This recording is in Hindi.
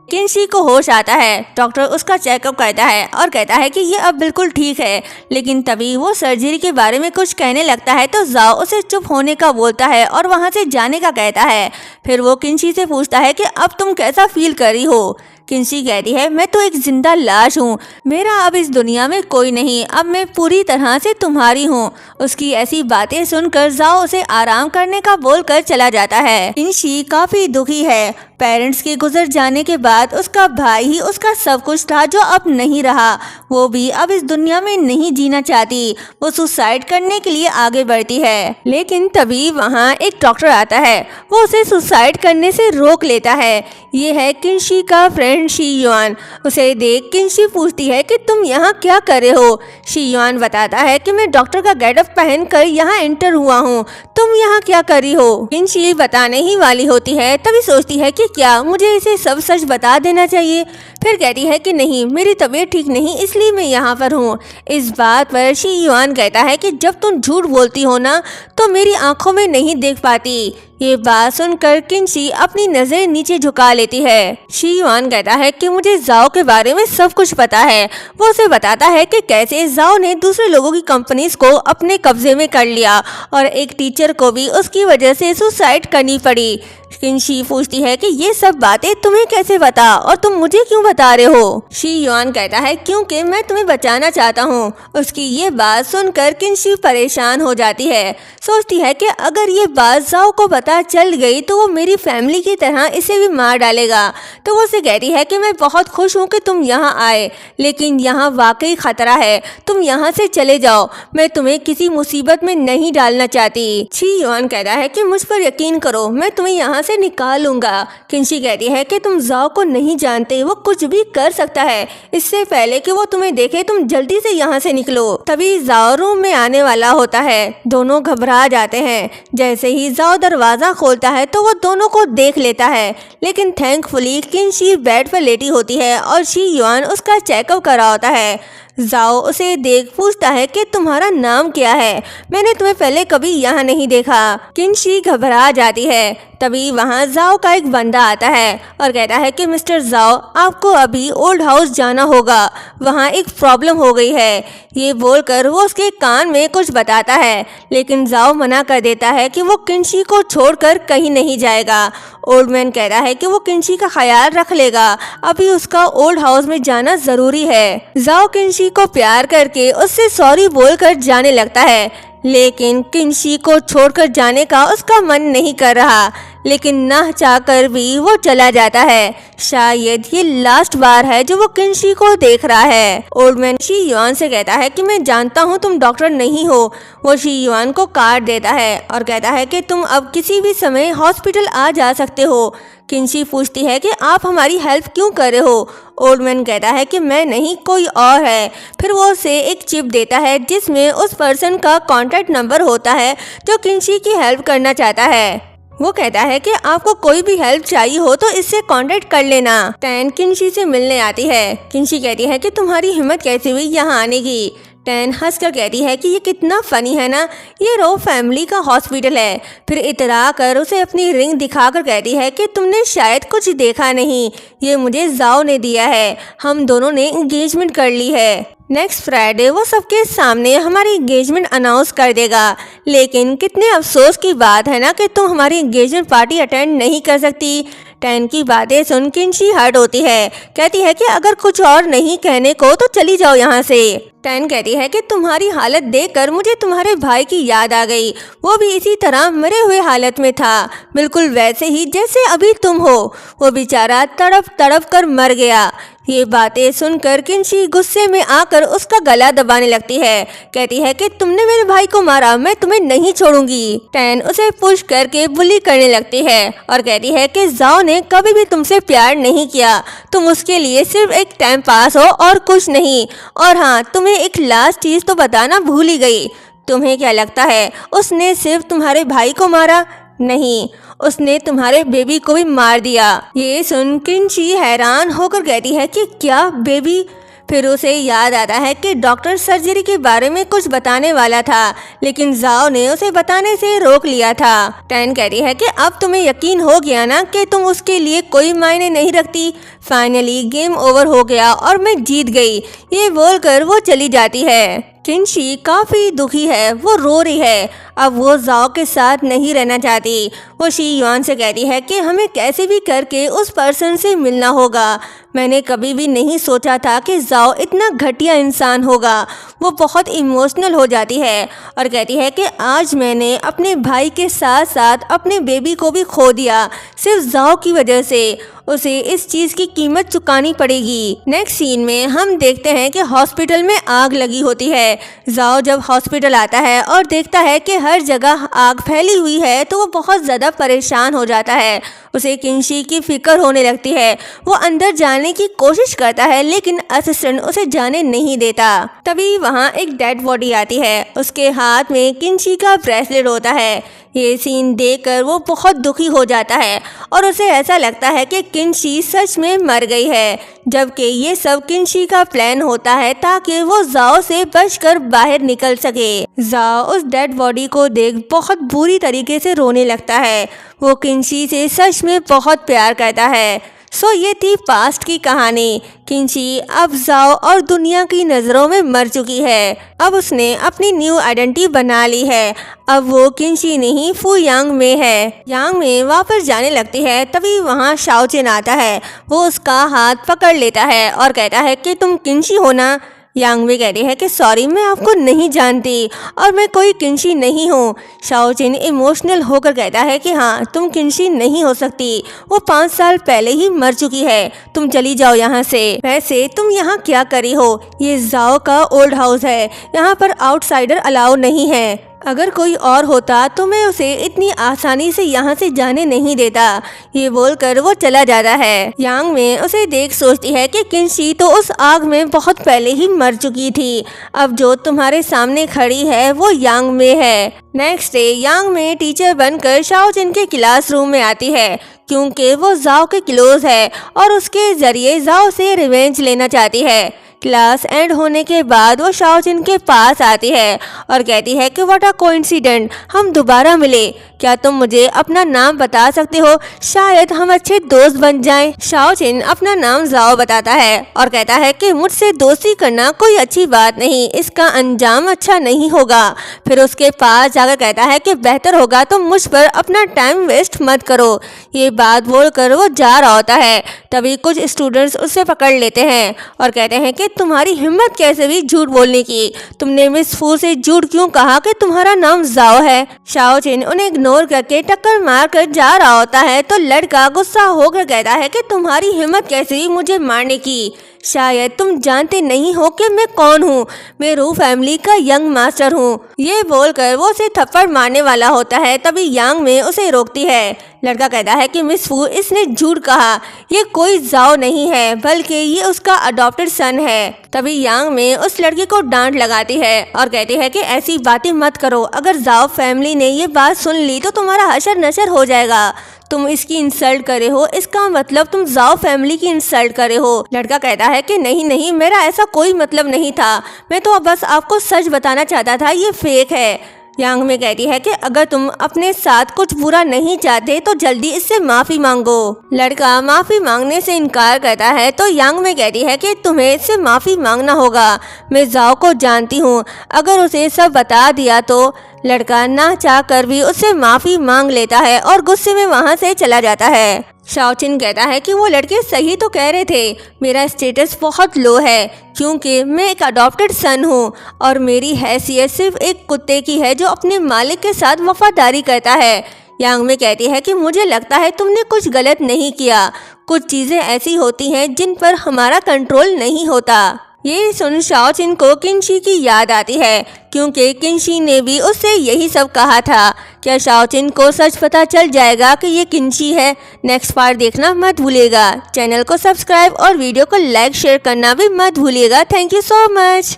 किंशी को होश आता है। डॉक्टर उसका चेकअप करता है और कहता है कि ये अब बिल्कुल ठीक है, लेकिन तभी वो सर्जरी के बारे में कुछ कहने लगता है तो जाओ उसे चुप होने का बोलता है और वहाँ से जाने का कहता है। फिर वो किंशी से पूछता है कि अब तुम कैसा फील कर रही हो। किंशी कहती है, मैं तो एक जिंदा लाश हूँ, मेरा अब इस दुनिया में कोई नहीं, अब मैं पूरी तरह से तुम्हारी हूँ। उसकी ऐसी बातें सुनकर जाओ उसे आराम करने का बोलकर चला जाता है। किंशी काफी दुखी है। पेरेंट्स के गुजर जाने के बाद उसका भाई ही उसका सब कुछ था जो अब नहीं रहा। वो भी अब इस दुनिया में नहीं जीना चाहती। वो सुसाइड करने के लिए आगे बढ़ती है, लेकिन तभी वहाँ एक डॉक्टर आता है। वो उसे सुसाइड करने से रोक लेता है। ये है किंशी का फ्रेंड शी युआन। उसे देख किंशी पूछती है कि तुम यहाँ क्या कर रहे हो। शी युआन बताता है कि मैं डॉक्टर का गेटअप पहनकर यहाँ एंटर हुआ हूँ, तुम यहाँ क्या कर रही हो। किंशी बताने ही वाली होती है, तभी सोचती है कि क्या मुझे इसे सब सच बता देना चाहिए। फिर कहती है कि नहीं, मेरी तबीयत ठीक नहीं इसलिए मैं यहाँ पर हूँ। इस बात पर शी युआन कहता है कि जब तुम झूठ बोलती हो ना तो मेरी आंखों में नहीं देख पाती। ये बात सुनकर किंशी अपनी नजर नीचे झुका लेती है। शी युआन कहता है कि मुझे जाओ के बारे में सब कुछ पता है। वो उसे बताता है कि कैसे जाओ ने दूसरे लोगों की कंपनीज को अपने कब्जे में कर लिया और एक टीचर को भी उसकी वजह से सुसाइड करनी पड़ी। किंशी पूछती है कि ये सब बातें तुम्हें कैसे पता और तुम मुझे क्यों बता रहे हो। शी युआन कहता है क्योंकि मैं तुम्हें बचाना चाहता हूँ। उसकी ये बात सुनकर किंशी परेशान हो जाती है। सोचती है कि अगर ये बात जाओ को पता चल गई तो वो मेरी फैमिली की तरह इसे भी मार डालेगा। तो वो उसे कहती है कि मैं बहुत खुश हूँ कि तुम यहाँ आए, लेकिन यहाँ वाकई खतरा है, तुम यहाँ से चले जाओ, मैं तुम्हें किसी मुसीबत में नहीं डालना चाहती। शी युआन कहता है कि मुझ पर यकीन करो, मैं तुम्हें यहाँ से निकाल लूंगा। किंशी कहती है कि तुम जाओ को नहीं जानते, वो कुछ भी कर सकता है, इससे पहले कि वो तुम्हें देखे तुम जल्दी से यहाँ से निकलो। तभी जाओ रूम में आने वाला होता है। दोनों घबरा जाते हैं। जैसे ही जाओ दरवाजा खोलता है तो वो दोनों को देख लेता है, लेकिन थैंकफुली किंशी बेड पर लेटी होती है और शी युआन उसका चेकअप करा होता है। जाओ उसे देख पूछता है कि तुम्हारा नाम क्या है, मैंने तुम्हें पहले कभी यहाँ नहीं देखा। किंशी घबरा जाती है। तभी वहाँ जाओ का एक बंदा आता है और कहता है कि मिस्टर जाओ, आपको अभी ओल्ड हाउस जाना होगा, वहाँ एक प्रॉब्लम हो गई है। ये बोलकर वो उसके कान में कुछ बताता है, लेकिन जाओ मना कर देता है कि वो किंशी को छोड़कर कहीं नहीं जाएगा। ओल्ड मैन कहता है कि वो किंशी का ख्याल रख लेगा, अभी उसका ओल्ड हाउस में जाना जरूरी है। जाओ किंशी को प्यार करके उससे सॉरी बोलकर जाने लगता है, लेकिन किंशी को छोड़कर जाने का उसका मन नहीं कर रहा, लेकिन ना चाहकर भी वो चला जाता है। शायद ये लास्ट बार है जो वो किंशी को देख रहा है। ओल्ड मैन शी युआन से कहता है कि मैं जानता हूँ तुम डॉक्टर नहीं हो। वो शी युआन को काट देता है और कहता है कि तुम अब किसी भी समय हॉस्पिटल आ जा सकते हो। किंशी पूछती है कि आप हमारी हेल्प क्यों कर रहे हो। ओल्ड मैन कहता है कि मैं नहीं, कोई और है। फिर वो उसे एक चिप देता है जिसमें उस पर्सन का कॉन्टैक्ट नंबर होता है जो किंशी की हेल्प करना चाहता है। वो कहता है कि आपको कोई भी हेल्प चाहिए हो तो इससे कांटेक्ट कर लेना। टैन किंशी से मिलने आती है। किंशी कहती है कि तुम्हारी हिम्मत कैसे हुई यहाँ आने की। टैन हंसकर कहती है कि ये कितना फनी है ना, ये रो फैमिली का हॉस्पिटल है। फिर इतरा कर उसे अपनी रिंग दिखाकर कहती है कि तुमने शायद कुछ देखा नहीं, ये मुझे जाओ ने दिया है, हम दोनों ने एंगेजमेंट कर ली है। नेक्स्ट फ्राइडे वो सबके सामने हमारी एंगेजमेंट अनाउंस कर देगा, लेकिन कितने अफसोस की बात है ना कि तुम हमारी एंगेजमेंट पार्टी अटेंड नहीं कर सकती। टैन की बातें सुन किंशी हर्ट होती है। कहती है कि अगर कुछ और नहीं कहने को तो चली जाओ यहाँ से। टैन कहती है कि तुम्हारी हालत देखकर मुझे तुम्हारे भाई की याद आ गई, वो भी इसी तरह मरे हुए हालत में था, बिल्कुल वैसे ही जैसे अभी तुम हो। वो बेचारा तड़प तड़प कर मर गया। ये बातें सुनकर किंशी गुस्से में आकर उसका गला दबाने लगती है। कहती है कि तुमने मेरे भाई को मारा, मैं तुम्हें नहीं छोड़ूंगी। टैन उसे पुश करके बुली करने लगती है और कहती है कि जाओ ने कभी भी तुमसे प्यार नहीं किया, तुम उसके लिए सिर्फ एक टाइम पास हो और कुछ नहीं। और हाँ, तुम्हें एक लास्ट चीज तो बताना भूल ही गई, तुम्हें क्या लगता है उसने सिर्फ तुम्हारे भाई को मारा? नहीं, उसने तुम्हारे बेबी को भी मार दिया। ये सुन किंशी हैरान होकर कहती है कि क्या बेबी? फिर उसे याद आता है कि डॉक्टर सर्जरी के बारे में कुछ बताने वाला था, लेकिन जाओ ने उसे बताने से रोक लिया था। टैन कहती है कि अब तुम्हें यकीन हो गया ना कि तुम उसके लिए कोई मायने नहीं रखती। फाइनली गेम ओवर हो गया और मैं जीत गई, ये बोलकर वो चली जाती है। किनशी काफ़ी दुखी है, वो रो रही है। अब वो जाओ के साथ नहीं रहना चाहती। वो शी युआन से कहती है कि हमें कैसे भी करके उस पर्सन से मिलना होगा। मैंने कभी भी नहीं सोचा था कि जाओ इतना घटिया इंसान होगा। वो बहुत इमोशनल हो जाती है और कहती है कि आज मैंने अपने भाई के साथ साथ अपने बेबी को भी खो दिया, सिर्फ जाओ की वजह से। उसे इस चीज़ की कीमत चुकानी पड़ेगी। नेक्स्ट सीन में हम देखते हैं कि हॉस्पिटल में आग लगी होती है। जाओ जब हॉस्पिटल आता है और देखता है कि हर जगह आग फैली हुई है तो वो बहुत ज़्यादा परेशान हो जाता है। उसे किनशी की फिक्र होने लगती है। वो अंदर जाने की कोशिश करता है लेकिन असिस्टेंट उसे जाने नहीं देता। तभी वहाँ एक डेड बॉडी आती है, उसके हाथ में किनशी का ब्रेसलेट होता है। ये सीन देखकर वो बहुत दुखी हो जाता है और उसे ऐसा लगता है कि किनशी सच में मर गई है, जबकि ये सब किनशी का प्लान होता है ताकि वो जाओ से बचकर बाहर निकल सके। जाओ उस डेड बॉडी को देख बहुत बुरी तरीके से रोने लगता है। वो किनशी से सच में बहुत प्यार करता है। सो ये थी पास्ट की कहानी। किनशी अब जाओ और दुनिया की नज़रों में मर चुकी है। अब उसने अपनी न्यू आइडेंटिटी बना ली है। अब वो किनशी नहीं फू यांग में है। यांग में वापस जाने लगती है, तभी वहाँ शाओचिन आता है। वो उसका हाथ पकड़ लेता है और कहता है कि तुम किनशी हो ना। यांग में कहती है कि सॉरी, मैं आपको नहीं जानती और मैं कोई किनशी नहीं हूँ। शाओचिन इमोशनल होकर कहता है कि हाँ, तुम किनशी नहीं हो सकती, वो 5 साल पहले ही मर चुकी है, तुम चली जाओ यहाँ से। वैसे तुम यहाँ क्या करी हो? ये जाओ का ओल्ड हाउस है, यहाँ पर आउटसाइडर अलाउ नहीं है। अगर कोई और होता तो मैं उसे इतनी आसानी से यहाँ से जाने नहीं देता। ये बोलकर वो चला जाता है। यांग में उसे देख सोचती है कि किनशी तो उस आग में बहुत पहले ही मर चुकी थी। अब जो तुम्हारे सामने खड़ी है वो यांग में है। नेक्स्ट डे यांग में टीचर बनकर शाओचिन के क्लासरूम में आती है, क्योंकि वो जाओ के क्लोज है और उसके जरिए जाओ से रिवेंज लेना चाहती है। क्लास एंड होने के बाद वो शाओचिन के पास आती है और कहती है कि व्हाट अ कोइंसिडेंट, हम दोबारा मिले। क्या तुम मुझे अपना नाम बता सकते हो? शायद हम अच्छे दोस्त बन जाएं। शाओचिन अपना नाम जाओ बताता है और कहता है कि मुझसे दोस्ती करना कोई अच्छी बात नहीं, इसका अंजाम अच्छा नहीं होगा। फिर उसके पास जाकर कहता है कि बेहतर होगा तुम मुझ पर अपना टाइम वेस्ट मत करो। ये बात बोलकर वो जा रहा होता है। तभी कुछ स्टूडेंट्स उसे पकड़ लेते हैं और कहते हैं कि तुम्हारी हिम्मत कैसे हुई झूठ बोलने की? तुमने मिस फू से झूठ क्यों कहा कि तुम्हारा नाम जाओ है? शाओचिन उन्हें इग्नोर करके टक्कर मार कर जा रहा होता है तो लड़का गुस्सा होकर कहता है कि तुम्हारी हिम्मत कैसे हुई मुझे मारने की? शायद तुम जानते नहीं हो कि मैं कौन हूँ, मैं रू फैमिली का यंग मास्टर हूँ। ये बोलकर वो उसे थप्पड़ मारने वाला होता है, तभी यांग में उसे रोकती है। लड़का कहता है कि मिस फू, इसने झूठ कहा, ये कोई जाओ नहीं है बल्कि ये उसका अडॉप्टेड सन है। तभी यांग में उस लड़के को डांट लगाती है और कहती है कि ऐसी बातें मत करो, अगर जाओ फैमिली ने ये बात सुन ली तो तुम्हारा हशर नशर हो जाएगा। तुम इसकी इंसल्ट करे हो, इसका मतलब तुम जाओ फैमिली की इंसल्ट करे हो। लड़का कहता है कि नहीं नहीं, मेरा ऐसा कोई मतलब नहीं था, मैं तो बस आपको सच बताना चाहता था, ये फेक है। यांग में कहती है कि अगर तुम अपने साथ कुछ बुरा नहीं चाहते तो जल्दी इससे माफ़ी मांगो। लड़का माफ़ी मांगने से इनकार करता है तो यांग में कहती है कि तुम्हें इससे माफ़ी मांगना होगा, मैं जाओ को जानती हूँ, अगर उसे सब बता दिया तो। लड़का ना चाह कर भी उससे माफ़ी मांग लेता है और गुस्से में वहाँ से चला जाता है। शाओचिन कहता है कि वो लड़के सही तो कह रहे थे, मेरा स्टेटस बहुत लो है क्योंकि मैं एक अडॉप्टेड सन हूँ और मेरी हैसियत सिर्फ एक कुत्ते की है जो अपने मालिक के साथ वफादारी करता है। यांग में कहती है कि मुझे लगता है तुमने कुछ गलत नहीं किया, कुछ चीज़ें ऐसी होती हैं जिन पर हमारा कंट्रोल नहीं होता। ये सुन शाओचिन को किनशी की याद आती है क्योंकि किनशी ने भी उससे यही सब कहा था। क्या शाओचिन को सच पता चल जाएगा कि ये किनशी है? नेक्स्ट पार्ट देखना मत भूलिएगा। चैनल को सब्सक्राइब और वीडियो को लाइक शेयर करना भी मत भूलिएगा। Thank you so much.